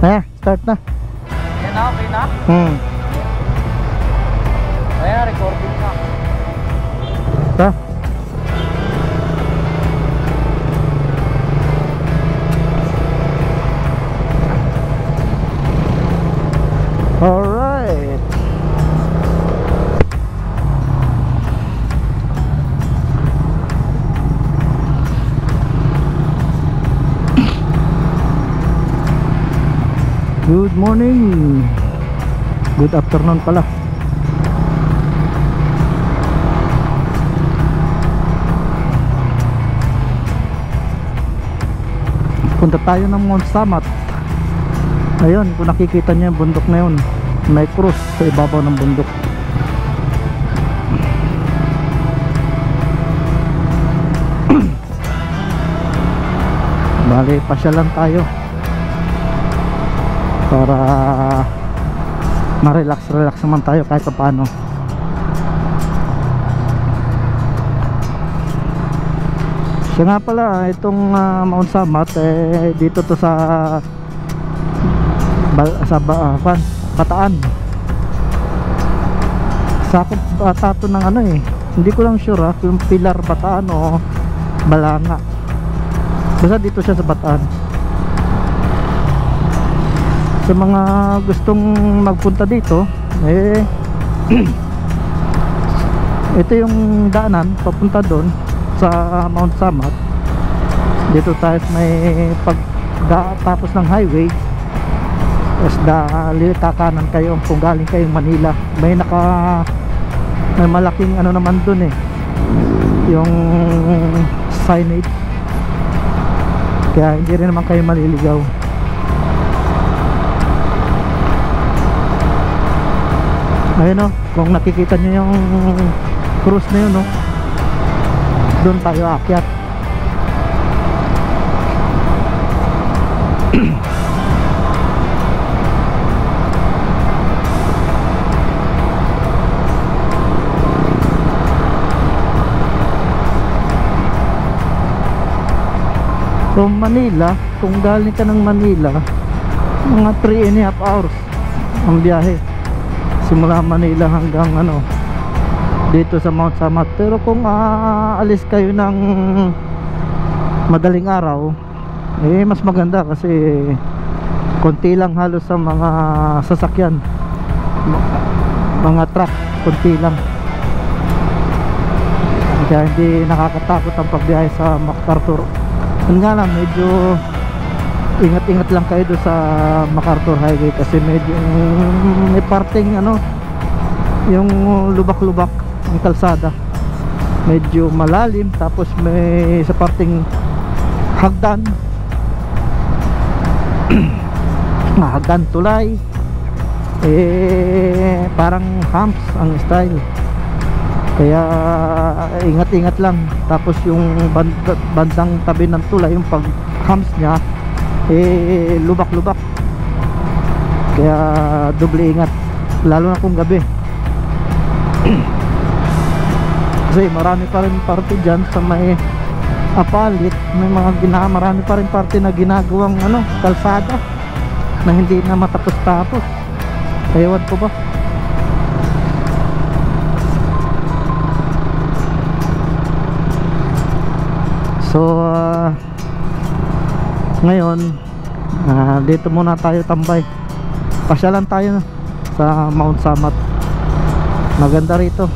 Start na. Yan na, okay na? Ayan, recording na. Ta. Alright. Good morning. Good afternoon pala. Punta tayo ng Mount Samat. Ayun, kung nakikita niyo yung bundok na yun, may cross sa ibabaw ng bundok. Bali, pasyalan tayo para ma-relax naman tayo kahit pa paano. Siya nga pala, itong Mount Samat dito to sa Bataan. Sakop tato ng ano hindi ko lang sure kung Pilar Bataan o Balanga. Basta dito siya sa Bataan. Sa mga gustong magpunta dito ito yung daanan papunta doon sa Mount Samat. Dito tayo may tapos ng highway, tapos kakanan kayo kung galing kayong Manila. May malaking ano naman doon yung signage, kaya hindi rin naman kayo maliligaw. Ayun kung nakikita nyo yung cruise na yun doon tayo aakyat. So Manila, kung galing ka ng Manila, mga 3.5 hours ang biyahe simula Manila hanggang dito sa Mount Samat. Pero kung aalis kayo ng madaling araw, mas maganda kasi konti lang halos sa mga sasakyan, mga truck, konti lang, kaya hindi nakakatakot ang pagbiyahe sa MacArthur. Yun nga lang, medyo ingat-ingat lang kayo doon sa MacArthur Highway kasi medyo may parting yung lubak-lubak ang kalsada, medyo malalim, tapos may sa parting hagdan hagdan tulay, parang humps ang style, kaya ingat-ingat lang. Tapos yung bandang tabi ng tulay, yung pag humps nya lubak-lubak, kaya doble ingat lalo na kung gabi. Kasi marami pa rin parte dyan sa may Apalit, may marami pa rin parte na ginagawang kalsada na hindi na matapos-tapos. Ewan ko ba. So ngayon dito muna tayo tambay. Pasyalan tayo sa Mount Samat. Maganda rito.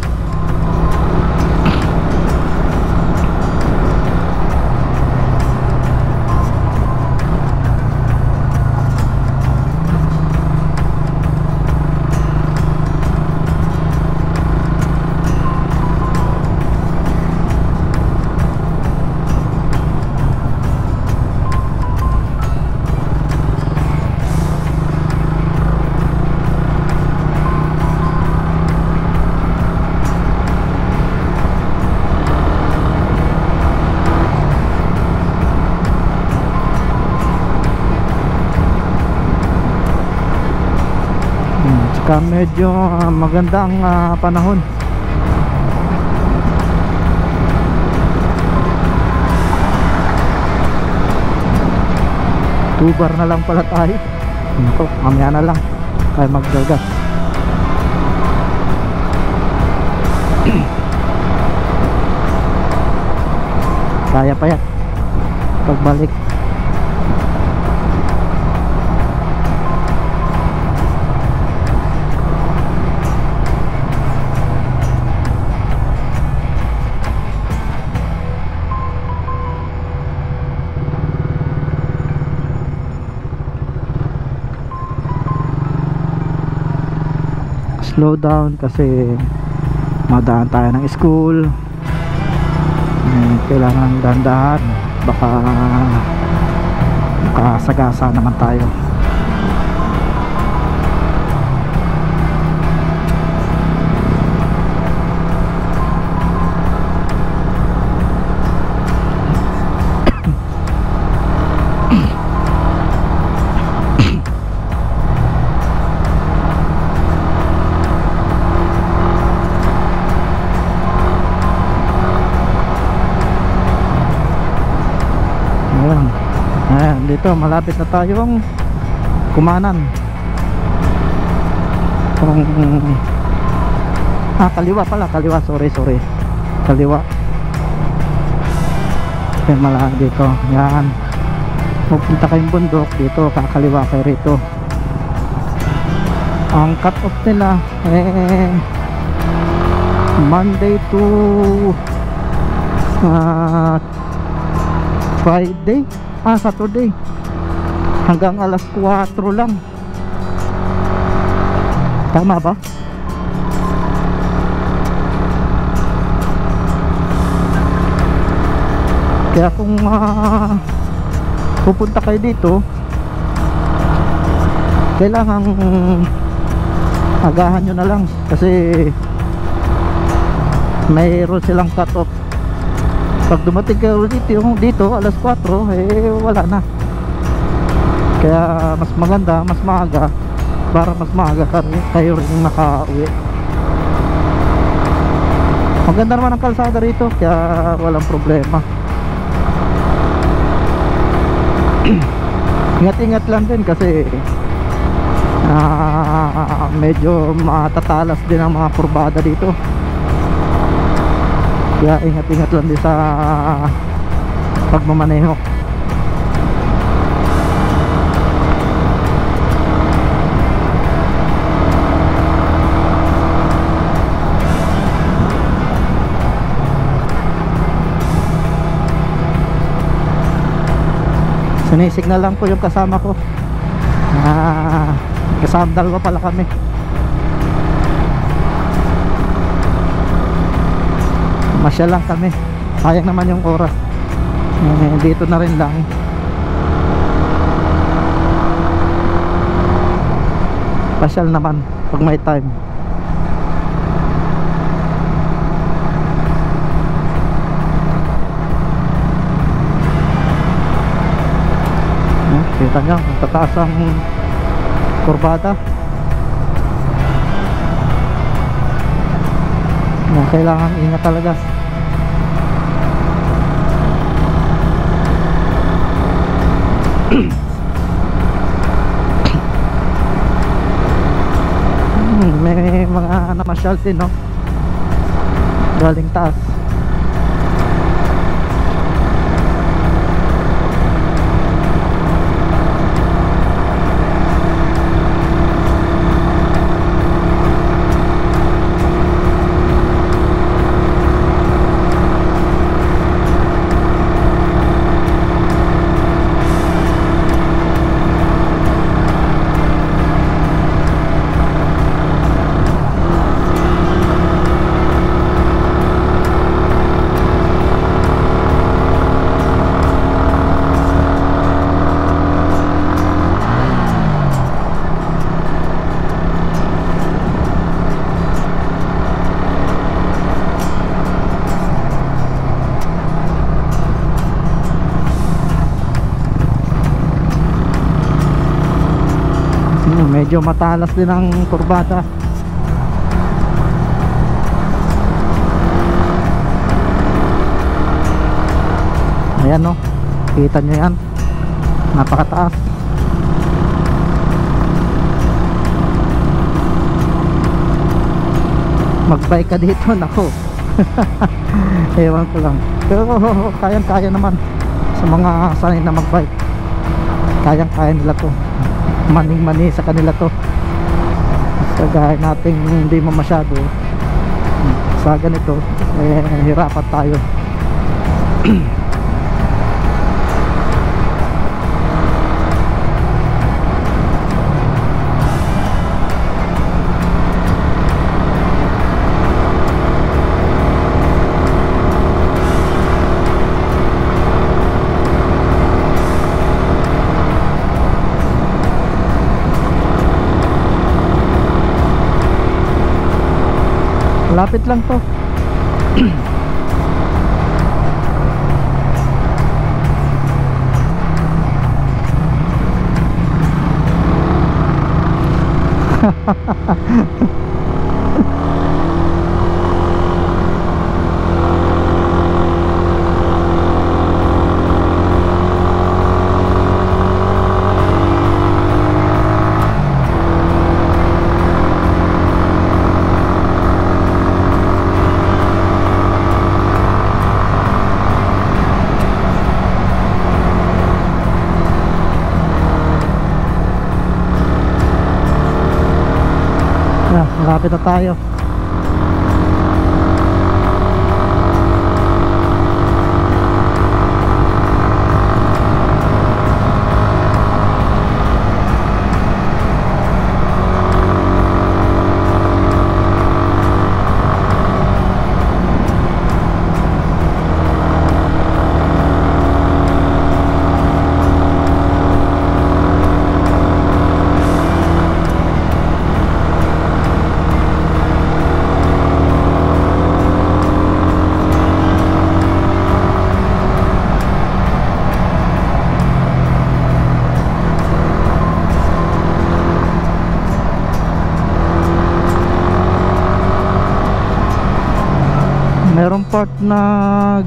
Tsaka medyo maganda ang panahon. Tubar na lang pala tayo. Ito, mamaya na lang tayo maggagas. Kaya pa yan pagbalik. Slow down kasi madaan tayo ng school. Kailangan dahan-dahan, baka makasagasa naman tayo. Ayan, dito malapit na tayong Kumanan. Kaliwa pala, kaliwa, sorry. Kaliwa. Ayan, malapit dito. Yan. Pupunta kayong bundok dito, kakaliwa kayo rito. Ang cut off nila Monday to Friday, Saturday hanggang alas 4 lang. Tama ba? Kaya kung pupunta kayo dito, kailangan agahan nyo na lang kasi mayroon silang cut off. Pag dumating kayo dito alas 4, wala na. Kaya mas maganda, mas maaga, para mas maaga kayo rin nakauwi. Maganda naman ang kalsada rito, kaya walang problema. Ingat-ingat lang din kasi medyo matatalas din ang mga kurbada dito. Kaya ingat-ingat lang din sa pagmamaneho. Sinisignal lang po yung kasama ko. Kasama dalawa pala kami. Masya lang kami, sayang naman yung oras. Dito na rin lang. Pasyal naman pag may time. Kita nyo, tataas ang kurbada. Kailangan ingat talaga. May mga namasyal din, no? Galing taas. Medyo matalas din ang kurbada. Ayan, no, kita nyo yan, napakataas. magbike ka dito, nako. Ewan ko lang, pero kayang kaya naman sa mga sanay na magbike, kayang kaya nila to, maning mani sa kanila to. Sa gaya nating hindi mo masyado sa ganito, hirapan tayo. Lapit lang to. Malapit na tayo. Merong part na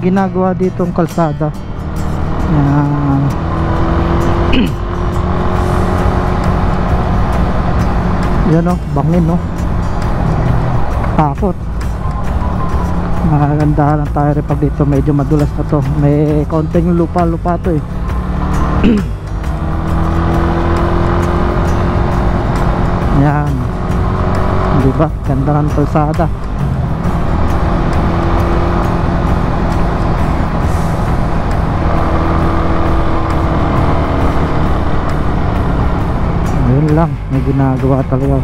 ginagawa ditong kalsada. Yan o, bangin no. Takot. Maganda lang tayo rin pag dito, medyo madulas na to. May konting lupa-lupa to eh. Yan, diba? Ganda ng kalsada. Yun lang, may ginagawa talaga.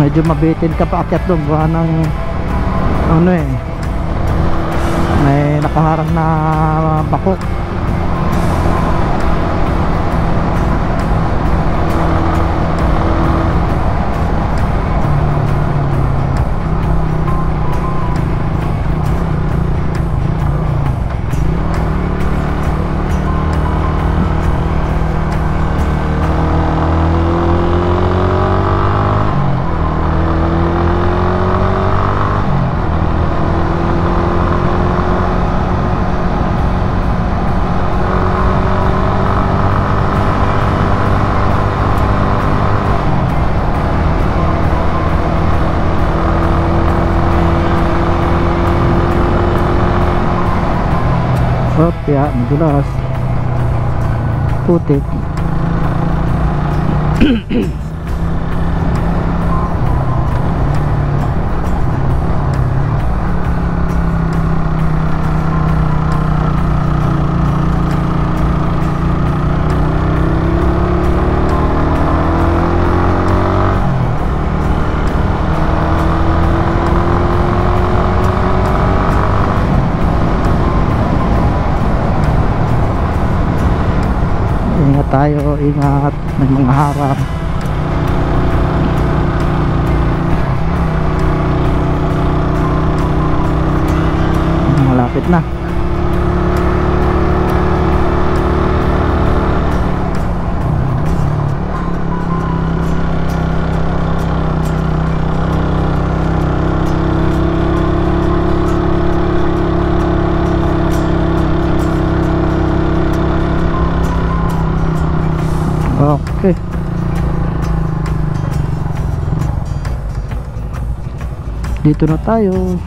Medyo mabitin ka pa akyat doon, gawa ng ano eh, may nakaharang na bako. Ya, madulas, putik. Ingat tayo, ingat, may mga harang. Malapit na. Dito na tayo.